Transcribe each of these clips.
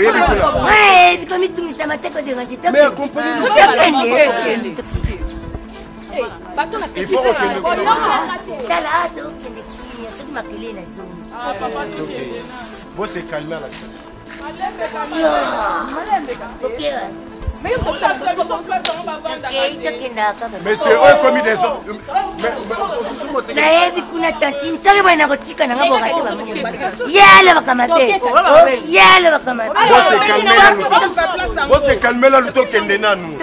Ouais, puis comme tout ça m'a tête de ranger. Mais accompagnez-nous. Il faut que là, c'est ma clé la zone. Bon, c'est calme là. Ok. Mais c'est eux comme des hommes. Mais kuna tantine sare bana kotika na ngabo kati ba yala bakamate yala bakamate bon c'est calme là luto kende nanu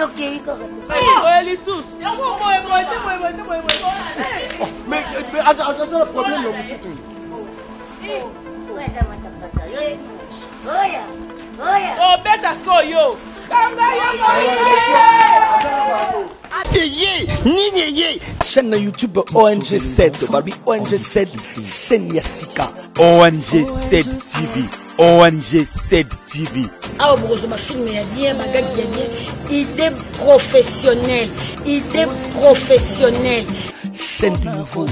mais ça le problème oh beta sko yo chaîne YouTube ONG7 Barbie ONG7 chaîne Yassika ONG7 TV ONG7 TV ah broso machine ya bien bagage ya bien idée professionnelle chaîne du nouveau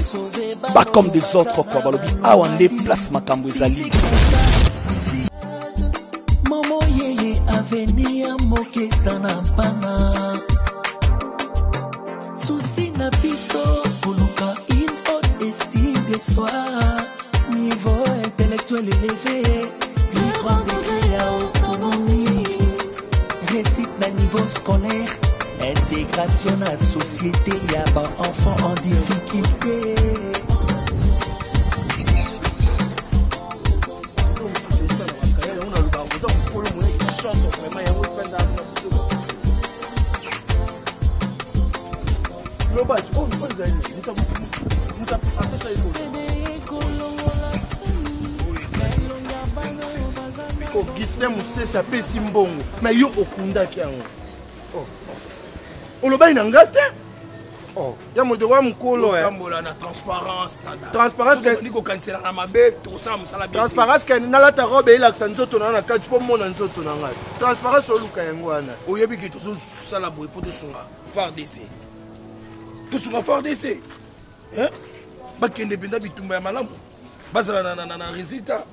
pas comme des autres quoi Barbie ah on les place makambo ezali Momo yeye avenir mokeza na pana souci na biso koluka une haute estime de soi niveau intellectuel élevé plus grand degré à autonomie réussite na niveau scolaire intégration na société ya ba enfant en difficulté. Augustin Moussesa pesi mbongo mais yo okundaki yango olobai na ngate ya moto wa mukolo tambola na transparence transparence niko kansela na mabe to ça musala bien transparence que na lata robe elakisa nzoto na kati po mona nzoto na ngate transparence oluka yango wana oyebi ki to sala boy po to sunga FARDC to sunga FARDC hein bakende penda bitumba ya malamu bazala na résultat.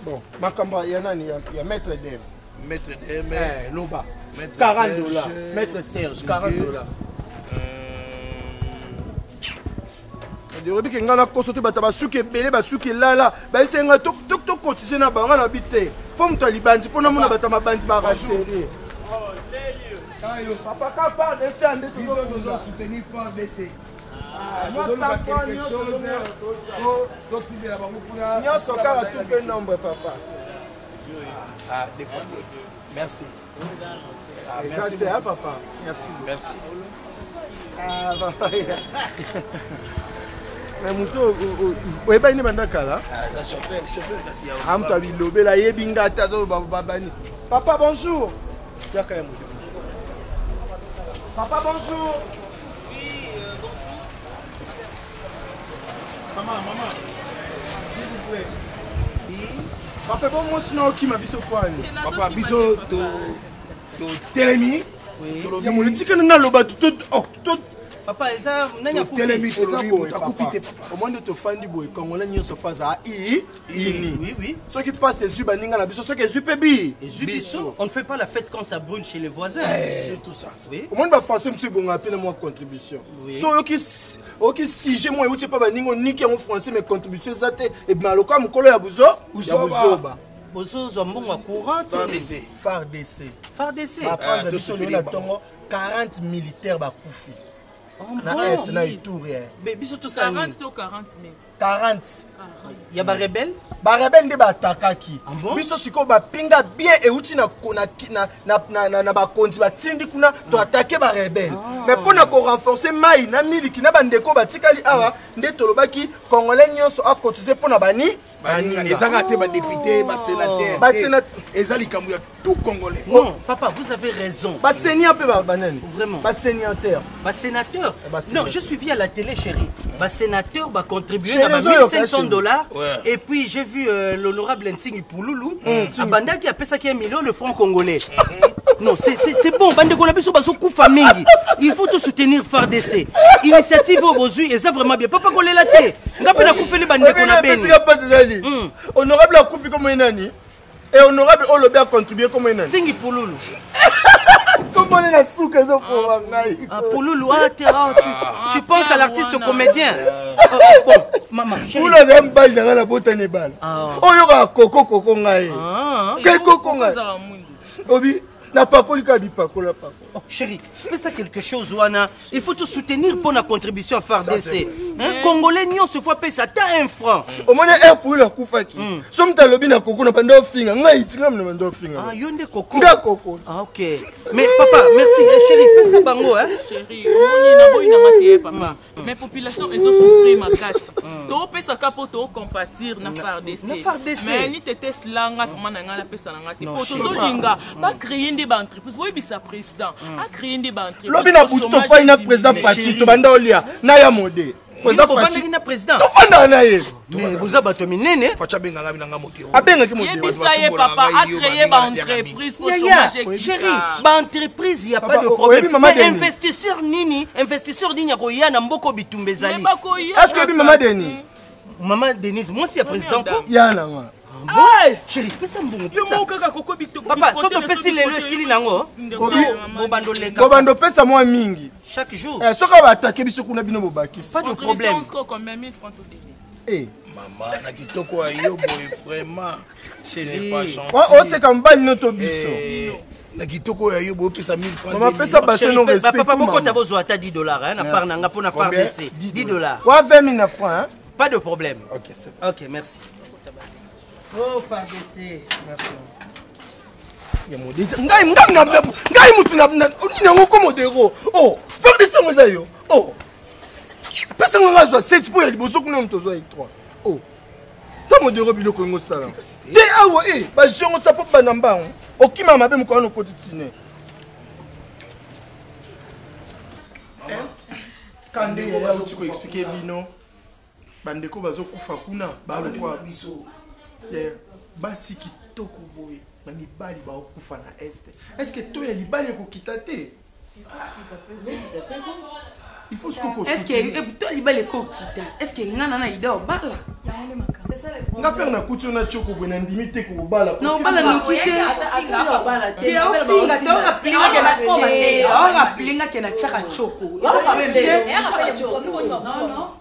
Bon, Makamba, il y en a, il y a Maître DM. Maître DM. Loba. $40. Maître Serge, $40. Depuis que nous avons constaté que nous avons cotisé na bango na bité. Faut que tu bandi pour nous na batama bandi ba rassérie. Papa ka FARDC ande to soutenir FARDC. Moi ça prend quelque chose. Nous sommes à tout fait nombre papa. Ah, des fois. Merci. Merci papa. Merci. Merci. Ah papa. Mais muto oyeba ni bandaka là. Ah, chauffeur kasi ya. Amta bilobela yebinga tazo babani. Papa bonjour. Yaka ya muto. Papa bonjour. Oui, bonjour. Maman. S'il vous plaît. Oui. Papa bon moi sinon qui m'a biso quoi ni. Papa biso to telemi. Oui. Ya mo tika na loba tout Papa eza nanya telemi to papa. Au moins de te fandi boy congolais nyoso faza oui. Ceux qui passent les yeux baninga na biso ceux qui zupebi. On ne fait pas la fête quand ça brûle chez les voisins. C'est tout ça. Oui. Au moins ba français monsieur bon appelle moi contribution. So OK si j'ai moi uti pas baningo niki en français mes contributions zate et maloka mukolo ya buzo ba. Bozo zombongo courant FARDC. Après de soutenir la tongo 40 militaires ba kufi. Na S na Ituri. Mais biso tout ça 40 ou 40 000. 40. Ya ba rebelle? Ba rebelle nde ba attaquaki. Biso siko ba pinga bien et uti na ba konti ba tindi kuna to attaquer ba rebelle. Mais pour na ko renforcer mai na miliki na bandeko ba tikali awa nde tolobaki congolais nyonso a cotiser pour na bani. Ezanga te ba député, ba sénateur. Ezali kamu ya tout congolais. Non, papa, vous avez raison. Ba sénateur pe ba banani. Vraiment. Ba sénateur. Ba sénateur. Non, je suis vu à la télé chérie. Ba sénateur va contribuer à $1,500 et puis j'ai vu l'honorable Ntingi Pouloulou Abanda qui a payé ça qui 1 million de francs congolais. Non, c'est bon, bande de biso baso kufa mingi. Il faut tout soutenir FARDC. Initiative au bozui et ça vraiment bien. Papa kolé la té. Ngapena kufeli bande ko na beni. Honorable akufi comme nani? Et honorable Olobi a contribué comme un Tingi Pouloulou. Comment on a souka ça pour Wangai? Pouloulou, tu penses à l'artiste comédien. Bon, maman, chérie. Pouloulou, c'est un bail dans la botane bal. Oh, il y aura Coco Ngai. Quel Coco Ngai? Obi, n'a pas collé qu'à Bipacola. Chérie, fais ça quelque chose, Wana. Il faut te soutenir pour la contribution à FARDC. Congolais, nous, se fois payer ça, t'as 1 franc. Au moins, un pour la Koufaki. Somme ta lobby na Coco, n'a pas de finger. Ngai, tu n'as pas de finger. Ah, yonde Coco. Nga Coco. Ah, ok. Mais papa, merci. Chérie, fais ça, bango, hein. Chérie, on y a papa. Mais population, ils ont souffert ma casse. Tu peux ça capo, tu compatir na FARDC. Mais ni t'étais slanga, vraiment na ngala pesa na ngati. Pour tous les linga, pas créer des entreprises. Oui, bisa président. A créer des entreprises. Lobi na buto fa ina président Fati to banda olia. Na ya mode. Président Fati na président. To fanda na ye. Mais vous avez minene. Facha benga ngami nanga motiro. Abenga ki mode. Yebisa ye papa a créé ba entreprise pour chômage. Chérie, ba entreprise il y a pas de problème. Mais investisseur nini ya na mboko bitumbezali. Est-ce que maman Denise? Maman Denise, moi c'est président ko. Ya na nga. Chérie, pesa mbongo pesa. Papa, so to pesi lelo sili nango. Bobando leka. Bobando pesa moi mingi. Chaque jour. Soka ba attaquer biso kuna bino bobakisi. Pas de problème. Combien 1000 francs Eh. Maman, na kitoko ayo boy vraiment. Chérie. Oh, c'est comme bal noto biso. Na kitoko ayo boy pesa 1000 francs. Maman pesa basse non respect. Papa, pourquoi t'as besoin de $10 hein, na part nanga pour na faire baisser. $10. Wa 20 000 francs hein. Pas de problème. OK, c'est. OK, merci. Oh, FARDC. Merci. Ngai mutu na ngoko modero. Oh, FARDC ngoza yo. Oh. Pesa nga zo 7 pour ya liboso kuna mtozo ya 3. Oh. Ta modero biloko ngo sala. Te awo ba jongo sa pop banamba. Okima mabe mko no kotitine. Kande ya uti ko expliquer bino. Bandeko bazokufa kuna ba kwa biso. Basi kitoko boye na mibali baokufa na este. Est-ce que toi ya libali kokita te? Il faut ce qu'on est-ce que toi libali kokita? Est-ce que ngana na ida obala? C'est ça le problème. Nga père na kutu na choko boye na ndimi te ko obala. Non bala ni kite. Obala te. Ya ofinga to ka plinga ke na chaka choko.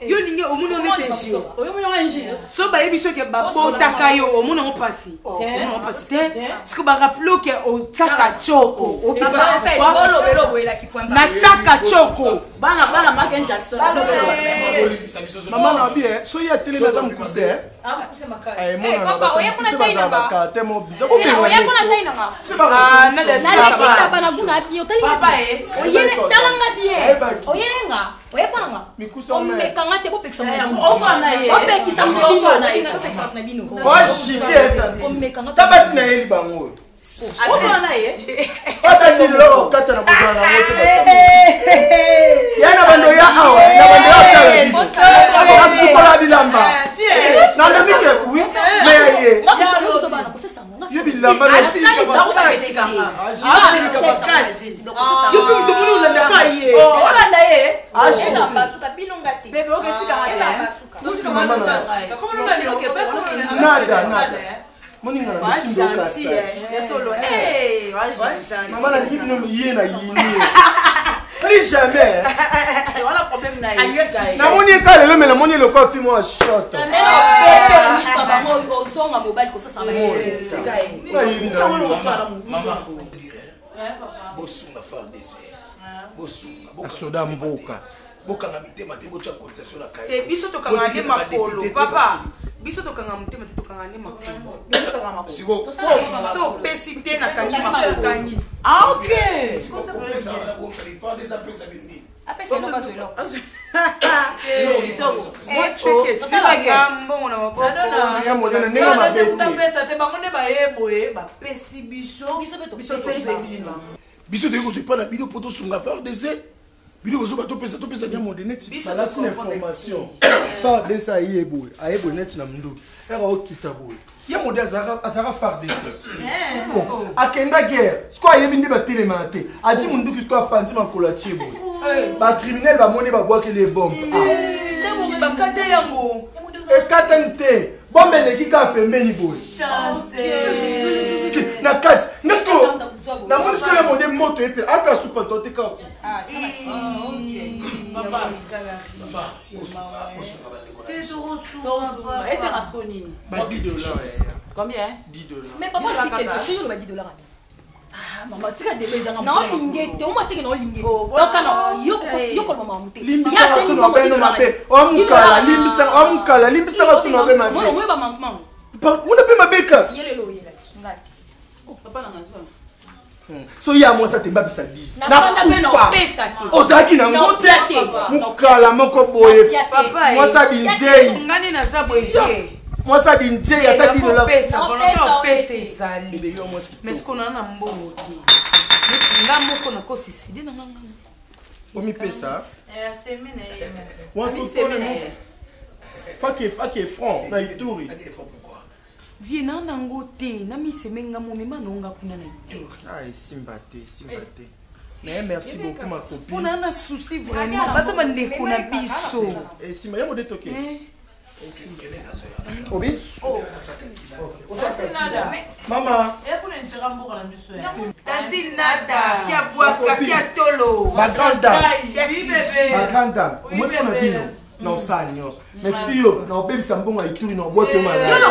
Yo ninge omuno nete nji. Oyo muno nji. So ba yebiso ke ba botaka yo omuno ngopasi. Omuno ngopasi te. Siko ba raplo ke o chaka choko. O kipa fait bolo belo boye la ki point. Na chaka choko. Bana Michael Jackson. Maman na bien, so ya télé na zamu kuse. Ah kuse makara. Eh papa, oya kuna taina ba. Ka temo biza. Oya kuna taina ma. Ah na de ta bana kuna pio taina. Papa oye talanga die. Oye nga. Oye panga. Mikuso me. Me kanga te bo peksa mo. Oso na ye. Ope kisa mo. Oso na ye. Peksa na bino. Wa shite. Tabasi na yeli bango. Oso na ye. Ata ni lo kata na bozana wote. Yana bando ya awa, na bando ya tala. Asikola bilamba. Na ndamike kuwi. Mais ye bilamba na si. Yupi mtumunu ulanda kaye. Olanda ye. Eza basuka bilonga te. Bebe oketika ngate. Nada. Moninga na bisimbo kasa. Solo. Maman a dit non yé na yini. Plus jamais. Voilà problème na ye. Na moni ka lelo mais na moni le coffre moi shot. Tandela pepe na mispa bango ozonga mobile ko sasa ba. Tika ye. Maman dirait. Bosunga FARDC. Bosunga. Soda mboka. Bokanga mitema te bocha concession na kai. Te biso to kanga ne makolo papa. Biso to kanga mutema te to kanga ne makolo. Biso to kanga makolo. Siko. So pesite na kanyi makolo kanyi. Ah OK. Siko ko pesa na bo kali FARDC pesa bindi. Apesa no bazo elo. Check it. Sasa ngambo na maboko. Ya modena ninga mabeko. Pesa te bango ne ba yeboye ba pesi biso. Biso pesa. Biso de ko se pas la vidéo poto sunga FARDC. Bino bozo bato pesa ya modene ti balati na information. FARDC ayebo net na mnduki. Era okita boye. Ya modele azara FARDC. Bon, akenda guerre. Sko ayebi ndi ba telemate. Azi munduki sko afanti makola tiebo. Ba criminel ba moni ba boake les bombes. Te mo ba kate yango. E katante. Bombe les gars pembeni boy. Na kati. Nesko. Na moni sko ya mode moto epe. Ata soupa tote ka. Ah, papa. Et c'est rasconini. 10 dollars. Combien? 10 dollars. Mais papa, il fait quelque chose, il va 10 dollars. Ah, maman, tu as des maisons en non, lingé, tu as un non lingé. Donc, non, yo comme maman monté. Limbisa va suna be no mabe. Omukala, limbisa va suna be mabe. Moi, moi, maman. Una be mabeka. Yele lo yela. Ngai. Oh, papa na ngazwa. So ya moi ça te mbabisa 10. Na panda pe no pesa te. Ozaki na ngote. Mukala moko boye. Papa, moi ça DJ. Ngani na za boye. Moi ça DJ ata 10 dollars. Pesa, volontaire pesa ezali. Mais ce qu'on a na mbongo te. Nga moko na ko sisidi na nganga. Omi pesa. Eh, semaine eh. Moi faut connaître. Fake franc na Ituri. Vie na nango te, na mi semenga mo mema nonga kuna na Ituri. Ah, simba te. Mais merci beaucoup ma copine. On a un souci vraiment. Basa bande kuna biso. Et simba yamo de toke. Obi? Oh. Mama. Tanzi nada, fia boaka, fia tolo. Ma grande dame. Moi on a dit non ça nyos. Mais fio, na obebi sambonga Ituri na obote mala. Yo na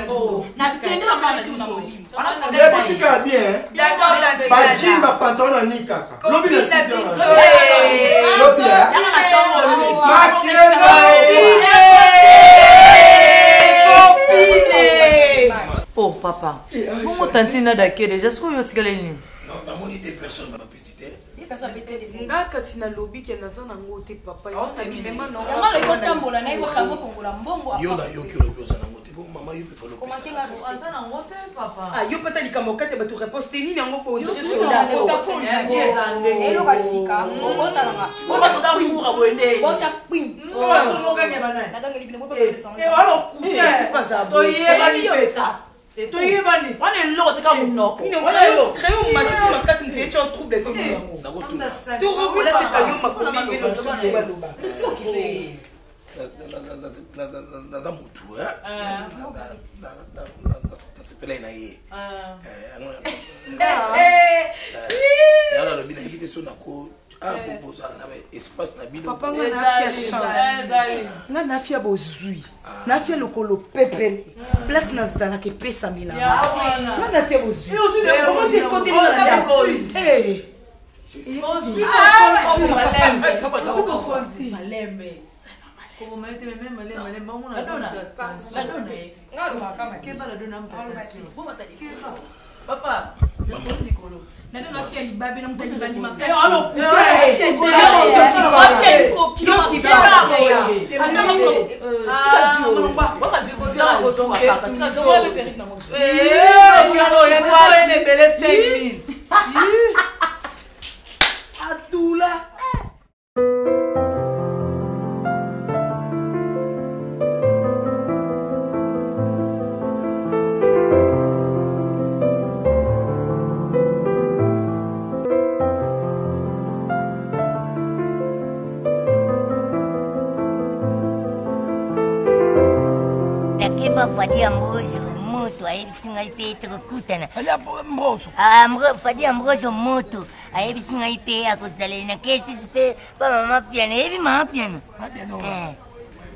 ko na tende la mala tu na molimo. Les boutiques à bien. Ba jean ba pantalon ni kaka. Lobi na 6 heures. Lobi ya. Oh papa, comment t'as nada ke déjà ce que yo tikale ni? Non, maman ni des personnes va péciter. Nga kasi na lobby ke naza nango te papa. Yo sabi mema non. Yango le kotambola na yo tambo kongola mbongo. Yo na yo ki lo koza nango te. Bon maman yo pe falo. Comment tu vas Aza nango te papa. Ah yo pata likambo kate ba tu réponse te ni nango ko ndje soda. Elo kasika, bongo salanga. Bongo soda mura boende. Bocha kwi. Oh so nga nyaba na. Natanga libine boto de sang. Eh alo kuta. C'est pas ça. To yeba ni peta. To yeba ni. On est logo te ka munoko. Ni wala yo. Créo matisi makasi mtecho trouble to yango. Tu revois c'est ka yo makomi ngelo to ba loba. Dans un moutou, dans ce pelé na ye. Le bina habité sur nako. Ah, bobo ça na espace na bino. Papa nga na fia chance. Nga na fia bozui. Na fia lokolo pepele. Place na zala ke pesa mila. Nga na fia bozui. Et aujourd'hui comment tu côté na bozui. Eh. Bozui. Malembe. Como me mete malem vamos na dona. La dona. Ngalo kama ke bala dona mtakasi. Bomba tadi. Papa, c'est pour Nicolo. Na dona fia libabi na mtesi bandi makasi. Alo Fadia Ambroso moto ayebisinga ipe tekokutana. Fadia Ambroso moto ayebisinga ipe akozala na kesi sipe ba mama piano ebi mama piano.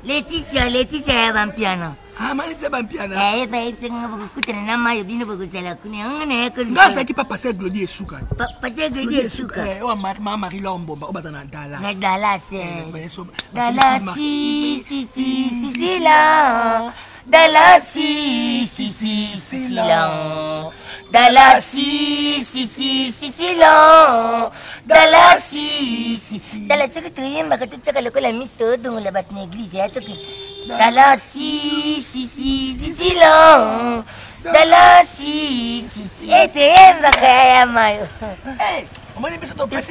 Laetitia ya bampiano. Malitse bampiano. Ba yebisinga bakutana na mayo bino bakozala kuni ngana yako. Ngasa ki papa Pasteur Glody Esuka. Pasteur Glody Esuka. O mama Marie Lombomba o bazana Dallas. Na Dallas. Dallas si la. Dallas si la. Dallas si la. Dallas si. Dallas que tu yemba que tu chaka lokola misto dongo la bat na église ya toki. Dallas si la. Dallas si. Ete yemba kaya mayo.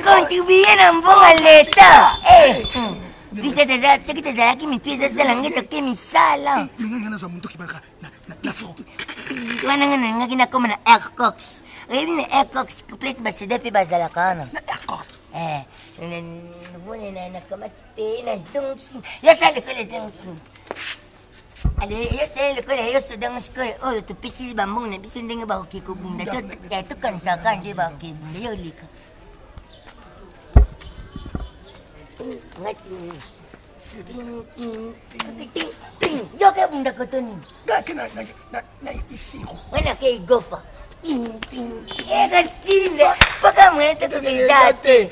Contribuye na mbonga leta. Viste te da ki mi pieza sala ngeta ke mi sala. Ngana zo muntu kibaka na fond. Wana ngana ngina koma na Aircox. Revi na Aircox complete ba sede pe bazala kana. Na Aircox. Vone na kama tipe na zongsi. Ya sale que les zongsi. Allez, c'est le collègue, c'est dans ce que oh, tu peux si bambou, ne peux pas ba ok ko bunda, tu kan sa kan de ba ok bunda yo lika. Ngati. Yo ke bunda ko toni. Ga ke na isiro. Wana ke igofa. Ega simple, paka mwete ko izate.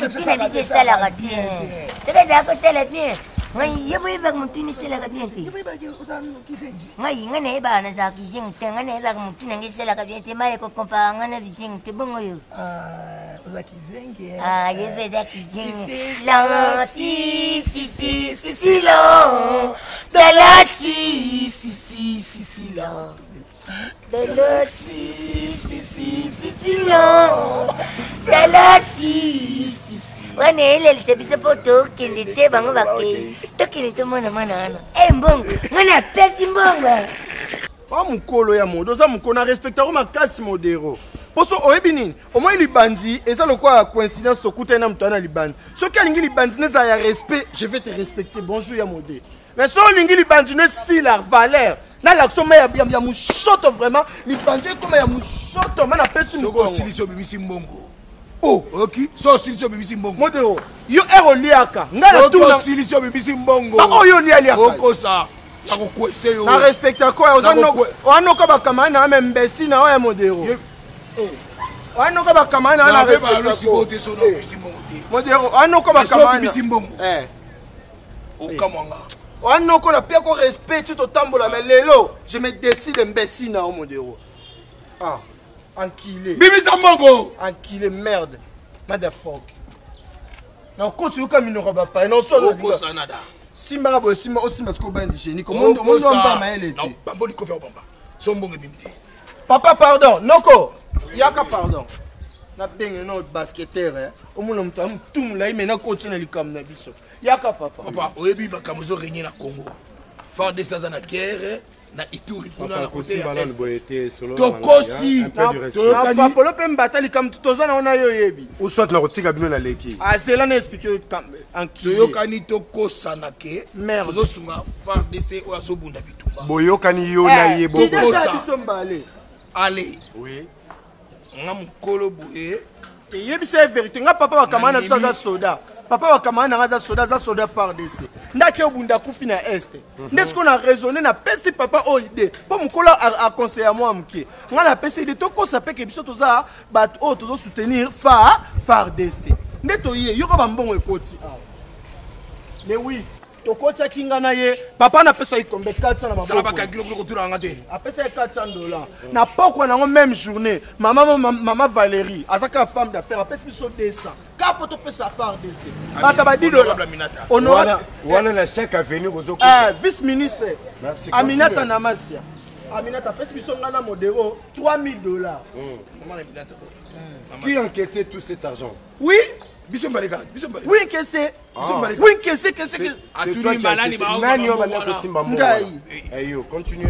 Tina bise sala ka bien. Saka da ko sala bien. Ngai yebo iba mutuni sala ka bien ti. Ngai ngane ba na za kizing te ngane ba mutuni ngi sala ka bien ti mai ko kompa ngane bising te bongo yo. Za kizing. Yebe da kizing. La si la. Da la si la. Wane ile lisebisa poto kilite bango bake tokilite mona mana mbongo ngana pesi mbongo pa mukolo ya modo za mukona respecta ko makasi modero poso oyebi nini omoi libandi eza lokwa coïncidence tokuta na mutana libandi soki alingi libandi neza ya respect je vais te respecter bonjour ya modé mais so olingi libandi ne si la valeur na l'action mais ya mushoto vraiment libandi comme ya mushoto mana pesi mukolo solution bibisi mbongo. Oh, ok. So solution bibisi mbongo. Modero, yo ero liaka. Ngala tu na solution bibisi mbongo. Ba oyo ni aliaka. Oko sa. Ako kwese yo. Na respecta ko ozano ko bakamana na mbesi na oya modero. Ano ko bakamana na respecta ko. Siko te so no bibisi mbongo te. Modero, ano ko bakamana. bibisi mbongo. Okamwanga. Ano ko la pia ko respect to tambola mais lelo, je me décide mbesi na o modero. Ah. Enculé. Bibi Zambango. Enculé, merde. Motherfucker. Non, continue comme il ne roba pas. Non, soit le Sanada. Simba, Simba, aussi parce qu'on bande génie. Comment on va pas maël. Non, Bamboli Kofer Bamba. Son bon bimti. Papa, pardon. Noko. Yaka, pardon. Na bengue notre basketteur, hein. Au moins, on t'a tout là, mais na continue les comme na biso. Yaka, papa. Papa, oyebi bakamuzo régner na Congo. Faire des sazana na guerre. Na Ituri kuna na côté tokosi na papolo pe mbatali kam tozana ona yo yebi ou soit na kotika bino na leki cela n'a expliqué en qui toyokani tokosana ke tozosunga FARDC o azobunda bitumba boyokani yo na ye bokosa allez oui nga mukolo boye yebisa vérité nga papa wa kamana za soda papa wa kamana nga za soda FARDC ndake obunda kufi na este ndesko na raisonner na pesti papa o idée po mukolo a conseiller moi mki nga na pesi idée to ko sapeke biso toza bat o tozo soutenir FARDC ndeto ye yoko ba mbongo ekoti mais oui tokotia kinga na ye papa na pesa ikombe 400 na maboko baka kilo kotura ngate apesa $400 na poko na même journée maman Valérie azaka femme d'affaires apesa biso 200 kapo to pesa FARDC bata ba $10 wana na chèque à venir aux vice ministre Aminata Namasia Aminata apesa biso ngana modero $3000 qui encaissait tout cet argent oui Biso Mbaleka. Oui, qu'est-ce oui, qu'est-ce continue.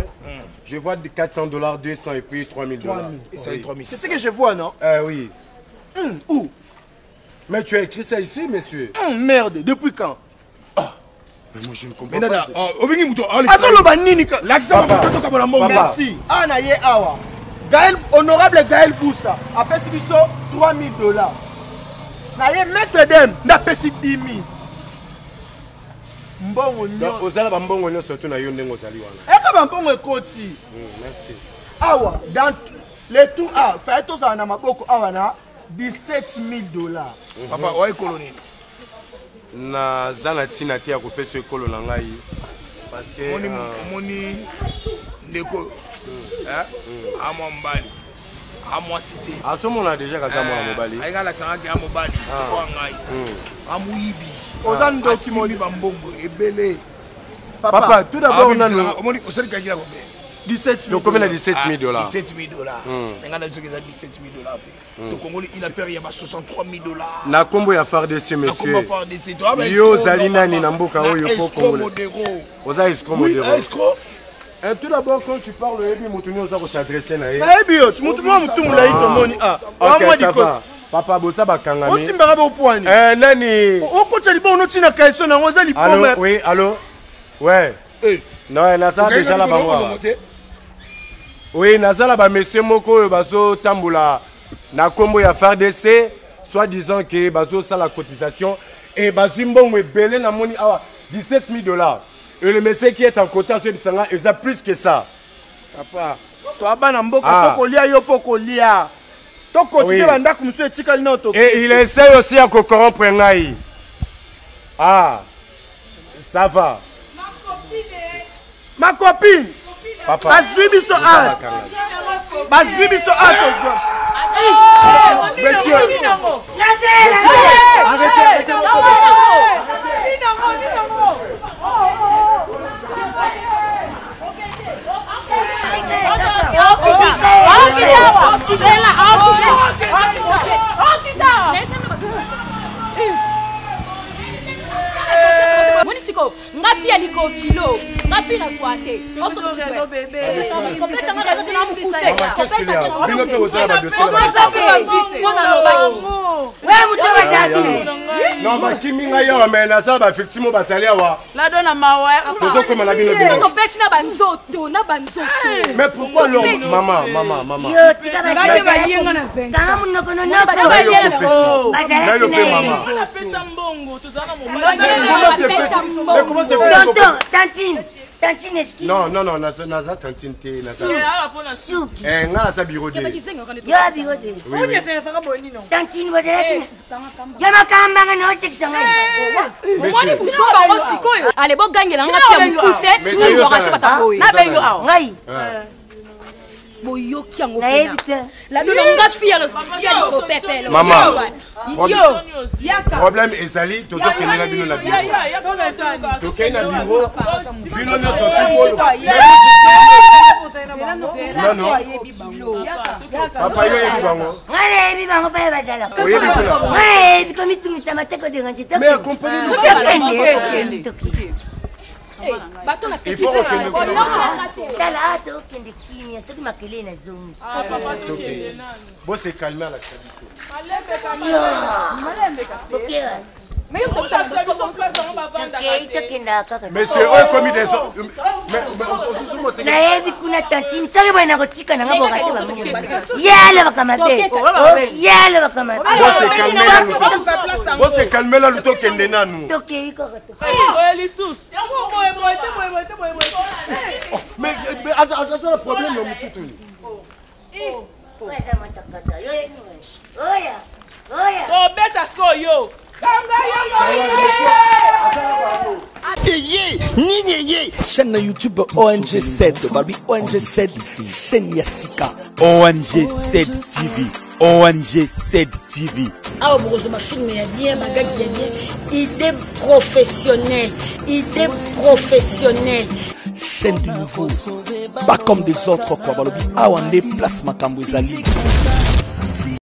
Je vois de $400, 200 et puis $3000. C'est ce que je vois, non? Oui. Où? Mais tu as écrit ça ici, monsieur? Merde, depuis quand? Mais moi je ne comprends pas. Merci. Anaye Awa. Gaël, honorable Gaël Boussa, a payé $3000. Na ye maître dem na pesi 10 000. Mbongo nyo. Ozala ba mbongo nyo surtout na yo ndengo ozali wana. Eka ba mbongo ekoti. Merci. Awa dans les tout fait tout ça na maboko awa na $17,000. Papa wa économie. Na zana tina tia ko pesa ekolo na ngai parce que moni ndeko amo mbali. Amo cité. À ce moment-là déjà ka zama mobali. Aïga la sanga ki amo bali. Ko ngai. Amo yibi. Ozan document ba mbongo ebele. Papa, tout d'abord on a omoni osali ka kila combien? 17 000. Donc combien $17,000? $17,000. Ngana zo keza $17,000. To Congolais il a perdu ya $63,000. Na kombo ya FARDC monsieur. Na kombo FARDC. To aba yo zalina ni na mboka oyo ko Congolais. Oza escroc modero. Escroc. Tout d'abord, quand tu parles, il faut s'adresser à elle. Ok, ça va. Papa Bossa Bakangami. On s'imbarre au point. Nani. On continue bon, on tient la question, on a allô, oui, allô. Ouais. Non, naza déjà la bango. Oui, naza la ba monsieur moko bazo tambola na kombo ya FARDC, soit disant que bazo ça la cotisation et bazimbongo belé na moni awa $17,000. Et le monsieur qui est en quota sur Bisanga, il a plus que ça. Papa, toi bana mboka sokolia yo pokolia. To cotiser banda comme monsieur etikali na to. Et il essaie aussi à corrompre ngai. Ah. Ça va. Ma copine. Papa. Bazibiso art. Bazibiso art. Monsieur. Arrêtez. Monisiko, ngapi ya liko kilo, ngapi na swate. Non, ma kiminga yo mais na ça ba effectivement ba salia wa. La donne à ma ouais. Mais pourquoi l'homme maman. Yo, tika ba kanga munoko no Mais comment c'est fait? Tonton, tantine excuse. Non, naza tantine te naza. Suki. Ngala sa bureau de. Yo bureau de. Tantine bodela. Yo makamba no seksanga. Allez, bon gagne la ngati ya mukuse, ni ngora te bataboye. Na bengo aw. Ngai. Boyoki yango pena. La dona ngati ya liko pepelo. Maman. Problème ezali tozo kenela bino na bureau. To kenela bureau. Bino no so tout. Non. Papa yo yebi bango. Ngale yebi bango pa bazala. Oyebi kuna. Ngale yebi komitumisa mateko de nganje. Mais comprenez-nous. Bato na Il faut retenir que Dala ato kende kimia soki makele na zongi. bon c'est calmer à la tradition. Mais c'est eux commis des hommes. nayebi kuna tantine soki boye na kotika nanga bokate yale bakamabe yale bakamabe bon c'est calmer là luto kende nanu tokei kaka mais ça le problème le mututu obeta skoyo chaîne YouTube ONG7 Barbie ONG7 chaîne Yassika ONG7 TV ONG7 TV awa bokozoma filme ya bien magagi ya bien idée professionnelle chaîne du nouveau pas comme des autres quoi balobi awande place makambo ezali